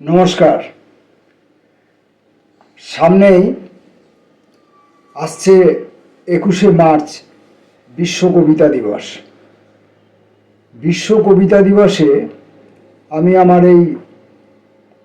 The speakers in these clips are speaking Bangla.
নমস্কার। সামনেই আসছে 21শে মার্চ বিশ্ব কবিতা দিবস। বিশ্ব কবিতা দিবসে আমি আমার এই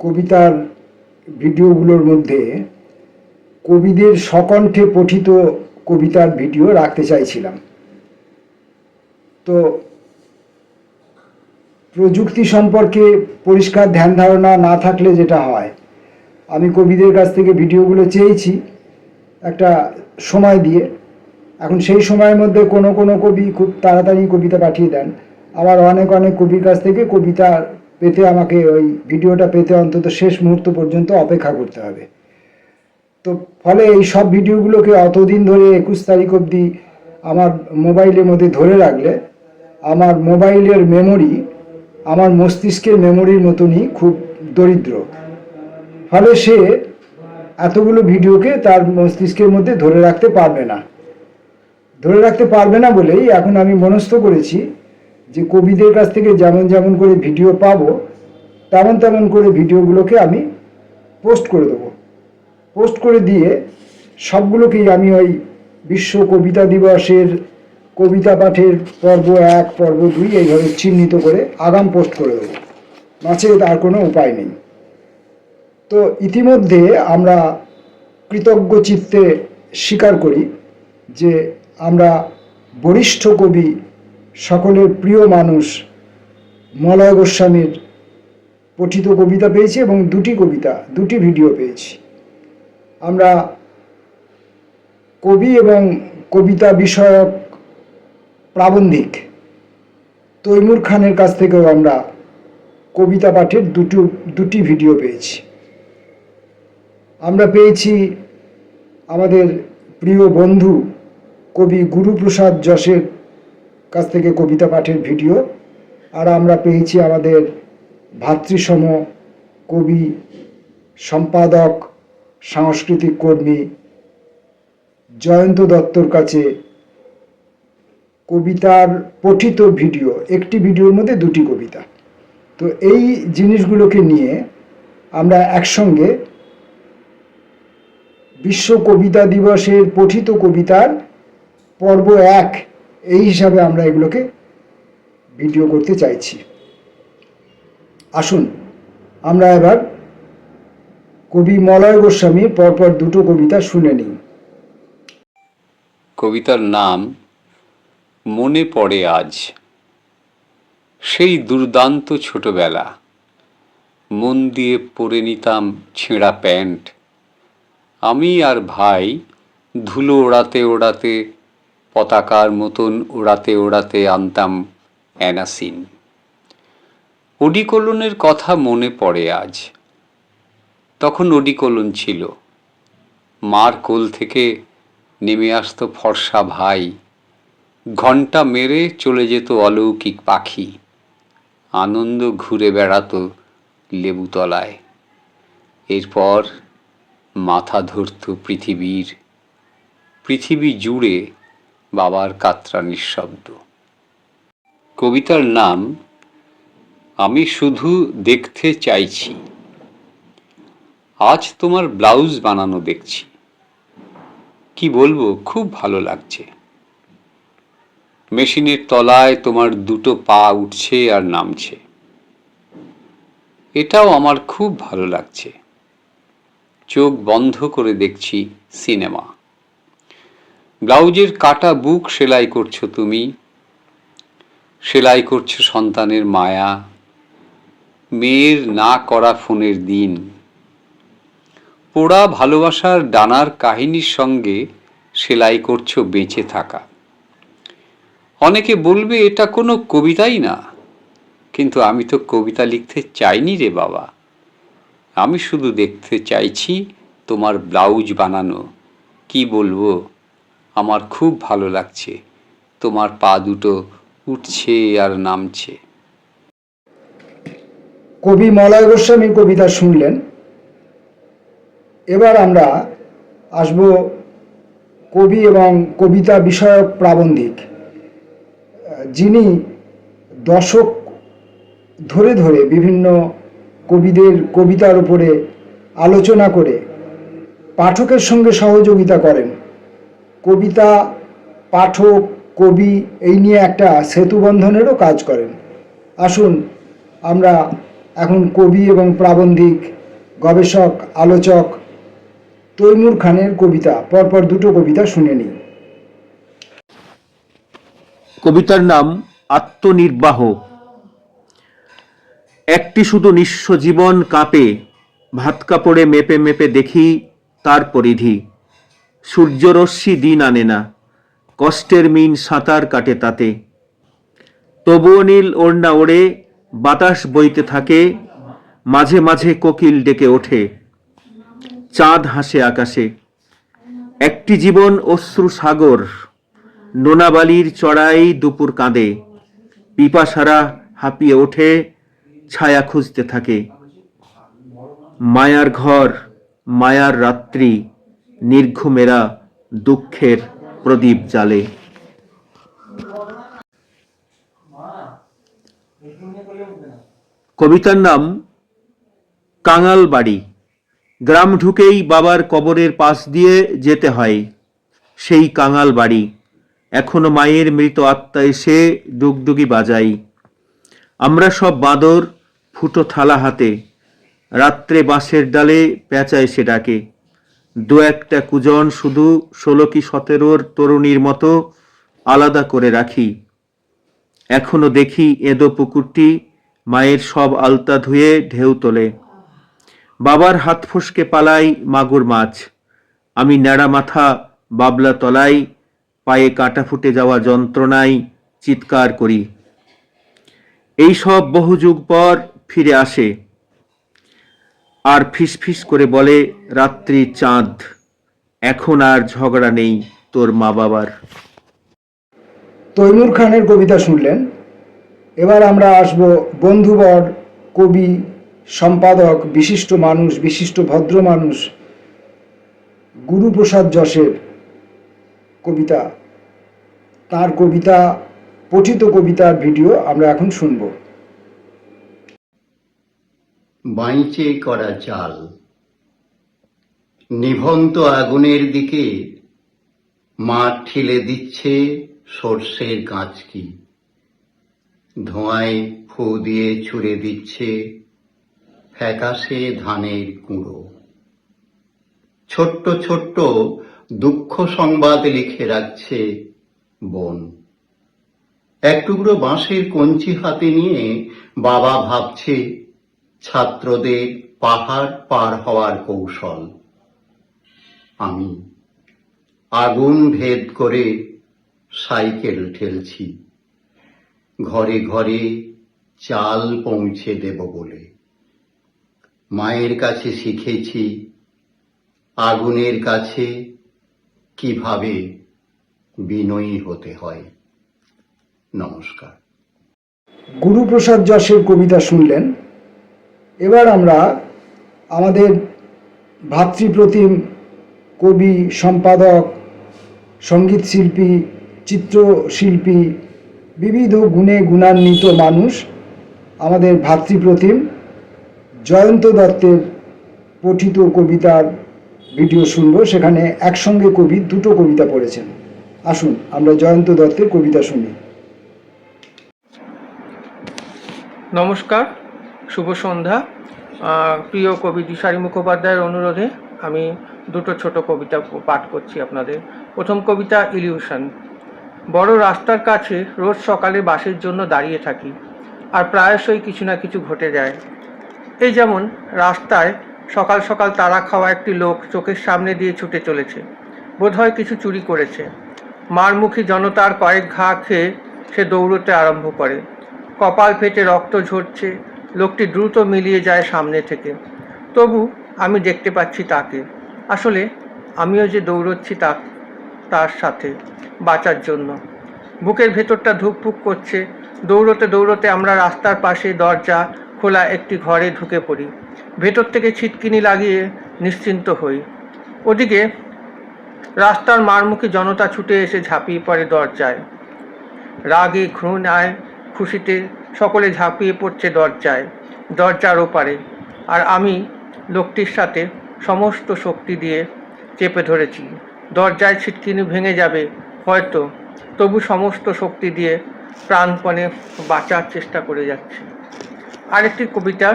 কবিতার ভিডিওগুলোর মধ্যে কবিদের স্বকণ্ঠে পঠিত কবিতার ভিডিও রাখতে চাইছিলাম। তো প্রযুক্তি সম্পর্কে পরিষ্কার ধ্যান ধারণা না থাকলে যেটা হয়, আমি কবিদের কাছ থেকে ভিডিওগুলো চেয়েছি একটা সময় দিয়ে। এখন সেই সময়ের মধ্যে কোনো কোনো কবি খুব তাড়াতাড়ি কবিতা পাঠিয়ে দেন, আবার অনেক অনেক কবির কাছ থেকে কবিতা পেতে আমাকে ওই ভিডিওটা পেতে অন্তত শেষ মুহূর্ত পর্যন্ত অপেক্ষা করতে হবে। তো ফলে এই সব ভিডিওগুলোকে অতদিন ধরে 21 তারিখ অবধি আমার মোবাইলের মধ্যে ধরে রাখলে আমার মোবাইলের মেমোরি আমার মস্তিষ্কের মেমোরির মতনই খুব দরিদ্র। ফলে সে এতগুলো ভিডিওকে তার মস্তিষ্কের মধ্যে ধরে রাখতে পারবে না বলেই এখন আমি মনস্থ করেছি যে কবিদের কাছ থেকে যেমন যেমন করে ভিডিও পাবো তেমন তেমন করে ভিডিওগুলোকে আমি পোস্ট করে দেবো। পোস্ট করে দিয়ে সবগুলোকেই আমি ওই বিশ্ব কবিতা দিবসের কবিতা পাঠের পর্ব 1, পর্ব 2 এইভাবে চিহ্নিত করে আগাম পোস্ট করে দেবো। মাঝে আর কোনো উপায় নেই। তো ইতিমধ্যে আমরা কৃতজ্ঞ চিত্তে স্বীকার করি যে আমরা বরিষ্ঠ কবি, সকলের প্রিয় মানুষ মলয় গোস্বামীর পঠিত কবিতা পেয়েছি এবং দুটি ভিডিও পেয়েছি। আমরা কবি এবং কবিতা বিষয়ক প্রাবন্ধিক তৈমুর খানের কাছ থেকেও আমরা কবিতা পাঠের দুটি ভিডিও পেয়েছি। আমরা পেয়েছি আমাদের প্রিয় বন্ধু কবি গুরুপ্রসাদ যশের কাছ থেকে কবিতা পাঠের ভিডিও, আর আমরা পেয়েছি আমাদের ভাতৃসম কবি, সম্পাদক, সাংস্কৃতিক কর্মী জয়ন্ত দত্তর কাছে কবিতার পঠিত ভিডিও, একটি ভিডিওর মধ্যে দুটি কবিতা। তো এই জিনিসগুলোকে নিয়ে আমরা একসঙ্গে বিশ্ব কবিতা দিবসের পঠিত কবিতার পর্ব 1 এই হিসাবে আমরা এগুলোকে ভিডিও করতে চাইছি। আসুন আমরা এবার কবি মলয় গোস্বামীর পরপর দুটো কবিতা শুনে নিই। কবিতার নাম মনে পড়ে আজ। সেই দুর্দান্ত ছোটবেলা, মন দিয়ে পরে নিতাম ছেঁড়া প্যান্ট। আমি আর ভাই ধুলো ওড়াতে ওড়াতে, পতাকার মতন ওড়াতে ওড়াতে আনতাম অ্যানাসিন। ওডিকোলনের কথা মনে পড়ে আজ। তখন ওডিকোলন ছিল। মার কোল থেকে নেমে আসতো ফর্সা ভাই, ঘণ্টা মেরে চলে যেত অলৌকিক পাখি। আনন্দ ঘুরে বেড়াতো লেবুতলায়। এরপর মাথা ধরত পৃথিবী জুড়ে বাবার কাতরা নিঃশব্দ। কবিতার নাম আমি শুধু দেখতে চাইছি। আজ তোমার ব্লাউজ বানানো দেখছি। কি বলবো, খুব ভালো লাগছে। মেশিনের তলায় তোমার দুটো পা উঠছে আর নামছে। এটাও আমার খুব ভালো লাগছে। চোখ বন্ধ করে দেখছি সিনেমা। ব্লাউজের কাটা বুক সেলাই করছো তুমি। সেলাই করছো সন্তানের মায়া, মেয়ের না করা ফোনের দিন। পোড়া ভালোবাসার ডানার কাহিনীর সঙ্গে সেলাই করছো বেঁচে থাকা। অনেকে বলবে এটা কোনো কবিতাই না, কিন্তু আমি তো কবিতা লিখতে চাইনি রে বাবা। আমি শুধু দেখতে চাইছি তোমার ব্লাউজ বানানো। কি বলবো, আমার খুব ভালো লাগছে। তোমার পা দুটো উঠছে আর নামছে। কবি মলয় গোস্বামীর কবিতা শুনলেন। এবার আমরা আসব কবি এবং কবিতা বিষয়ক প্রাবন্ধিক, যিনি দশক ধরে ধরে বিভিন্ন কবিদের কবিতার উপরে আলোচনা করে পাঠকের সঙ্গে সহযোগিতা করেন। কবিতা, পাঠক, কবি এই নিয়ে একটা সেতুবন্ধনেরও কাজ করেন। আসুন আমরা এখন কবি এবং প্রাবন্ধিক, গবেষক, আলোচক তৈমুর খানের কবিতা, পরপর দুটো কবিতা শুনে নিই। কবিতার নাম আত্মনির্বাহ। একটি শুধু নিঃস্ব জীবন কাঁপে, ভাত কাপড়ে মেপে মেপে দেখি তার পরিধি। সূর্যরশ্মি দিন আনে না, কষ্টের মিন সাঁতার কাটে তাতে। তবুও নীল ওড়না ওড়ে বাতাস বইতে থাকে, মাঝে মাঝে কোকিল ডেকে ওঠে, চাঁদ হাসে আকাশে। একটি জীবন অশ্রু সাগর, নোনাবালির চড়াই দুপুর কাঁদে। পিপাসারা হাঁপিয়ে ওঠে, ছায়া খুঁজতে থাকে। মায়ার ঘর, মায়ার রাত্রি, নির্ঘুমেরা দুঃখের প্রদীপ জ্বালে। কবিতার নাম কাঙাল বাড়ি। গ্রাম ঢুকেই বাবার কবরের পাশ দিয়ে যেতে হয়। সেই কাঙাল বাড়ি, এখনো মায়ের মৃত আত্মা এসে ডুগডুগি বাজাই। আমরা সব বাঁদর, ফুটো থালা হাতে। রাত্রে বাঁশের ডালে পেঁচা এসে ডাকে। দু একটা কুজন শুধু 16 কি 17 তরুণীর মতো আলাদা করে রাখি। এখনো দেখি এঁদো পুকুরটি মায়ের সব আলতা ধুয়ে ঢেউ তোলে। বাবার হাত ফসকে পালাই মাগুর মাছ। আমি ন্যাড়া মাথা বাবলা তলাই, পায়ে কাঁটা ফুটে যাওয়া যন্ত্রণায় চিৎকার করি। এই সব বহু যুগ পর ফিরে আসে, আর ফিসফিস করে বলে রাত্রির চাঁদ, এখন আর ঝগড়া নেই তোর মা বাবার। তৈমুর খানের কবিতা শুনলেন। এবার আমরা আসব বন্ধুবর, কবি, সম্পাদক, বিশিষ্ট মানুষ, বিশিষ্ট ভদ্র মানুষ গুরুপ্রসাদ যশের কবিতা। তার কবিতা, পঠিত কবিতার ভিডিও আমরা এখন শুনব। বাইঁচে করা চাল। নিভন্ত আগুনের দিকে মা ঠেলে দিচ্ছে সর্ষের গাছকি। ধোঁয়ায় ফু দিয়ে ছুঁড়ে দিচ্ছে ফ্যাকাশে ধানের কুঁড়ো। ছোট্ট ছোট্ট দুঃখ সংবাদ লিখে রাখছে বোন। এক টুকরো বাঁশের কঞ্চি হাতে নিয়ে বাবা ভাবছে ছাত্রদের পাহাড় পার হওয়ার কৌশল। আমি আগুন ভেদ করে সাইকেল ঠেলছি, ঘরে ঘরে চাল পৌঁছে দেব বলে। মায়ের কাছে শিখেছি আগুনের কাছে কিভাবে বিনয়ী হতে হয়। নমস্কার। গুরুপ্রসাদ যশের কবিতা শুনলেন। এবার আমরা আমাদের ভাতৃপ্রতিম কবি, সম্পাদক, সঙ্গীত শিল্পী, চিত্রশিল্পী, বিবিধ গুণে গুণান্বিত মানুষ আমাদের ভাতৃপ্রতিম জয়ন্ত দত্তের পঠিত কবিতার ভিডিও শুনব। সেখানে একসঙ্গে কবি দুটো কবিতা পড়েছেন। আসুন আমরা জয়ন্ত দত্তের কবিতা শুনি। নমস্কার, শুভ সন্ধ্যা। প্রিয় কবি দিশারি মুখোপাধ্যায়ের অনুরোধে আমি দুটো ছোট কবিতা পাঠ করছি আপনাদের। প্রথম কবিতা ইলিউশন। বড় রাস্তার কাছে রোজ সকালে বাসের জন্য দাঁড়িয়ে থাকি, আর প্রায়শই কিছু না কিছু ঘটে যায়। এই যেমন রাস্তায় সকাল সকাল তাড়া খাওয়া একটি লোক চোখের সামনে দিয়ে ছুটে চলেছে, বোধহয় কিছু চুরি করেছে। মারমুখী জনতার কয়েক ঘা খেয়ে সে দৌড়তে আরম্ভ করে। কপাল ফেটে রক্ত ঝরছে, লোকটি দ্রুত মিলিয়ে যায় সামনে থেকে। তবু আমি দেখতে পাচ্ছি তাকে। আসলে আমিও যে দৌড়চ্ছি তার সাথে বাঁচার জন্য। বুকের ভেতরটা ধুকপুক করছে। দৌড়তে দৌড়তে আমরা রাস্তার পাশে দরজা খোলা একটি ঘরে ঢুকে পড়ি। ভেতর থেকে ছিটকিনি লাগিয়ে নিশ্চিন্ত হই। ওদিকে রাস্তার মারমুখী জনতা ছুটে এসে ঝাঁপিয়ে পড়ে দরজায়। রাগে, ঘৃণায়, খুশিতে সকলে ঝাঁপিয়ে পড়ছে দরজায়। দরজার ওপারে আর আমি লোকটির সাথে সমস্ত শক্তি দিয়ে চেপে ধরেছি। দরজায় ছিটকিনি ভেঙে যাবে হয়তো, তবু সমস্ত শক্তি দিয়ে প্রাণপণে বাঁচার চেষ্টা করে যাচ্ছি। আরেকটি কবিতা,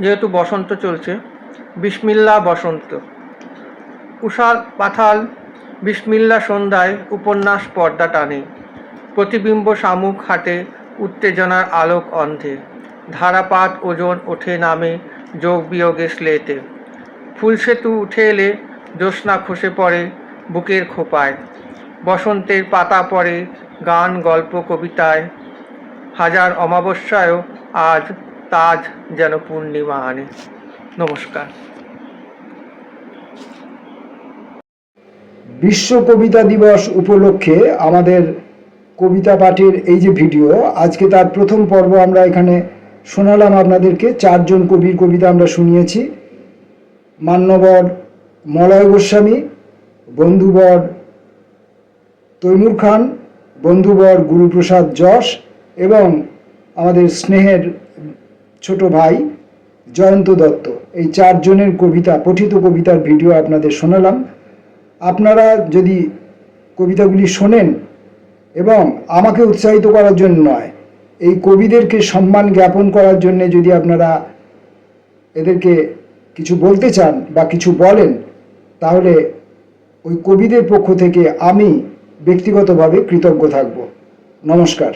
যেহেতু বসন্ত চলছে, বিসমিল্লা বসন্ত। উষাল পাথাল বিসমিল্লা সন্ধ্যায় উপন্যাস পর্দা টানে, প্রতিবিম্ব শামুক হাটে উত্তেজনার আলোক অন্ধে, ধারাপাত ওজন ওঠে নামে যোগ বিয়োগে স্লেটে, ফুলসেতু উঠে এলে জ্যোৎস্না খসে পড়ে বুকের খোপায়, বসন্তের পাতা পড়ে গান গল্প কবিতায়, হাজার অমাবস্যায়ও আজ তাজ যেন পূর্ণিমা আনে। নমস্কার। বিশ্ব কবিতা দিবস উপলক্ষে আমাদের কবিতা পাঠের এই যে ভিডিও, আজকে তার প্রথম পর্ব আমরা এখানে শোনালাম আপনাদেরকে। 4 জন কবির কবিতা আমরা শুনিয়েছি। মান্যবর মলয় গোস্বামী, বন্ধুবর তৈমুর খান, বন্ধুবর গুরুপ্রসাদ যশ এবং আমাদের স্নেহের ছোট ভাই জয়ন্ত দত্ত। এই 4 জনের কবিতা, পঠিত কবিতার ভিডিও আপনাদের শোনালাম। আপনারা যদি কবিতাগুলি শোনেন এবং আমাকে উৎসাহিত করার জন্য নয়, এই কবিদেরকে সম্মান জ্ঞাপন করার জন্য যদি আপনারা এদেরকে কিছু বলতে চান বা কিছু বলেন, তাহলে ওই কবিদের পক্ষ থেকে আমি ব্যক্তিগতভাবে কৃতজ্ঞ থাকব। নমস্কার।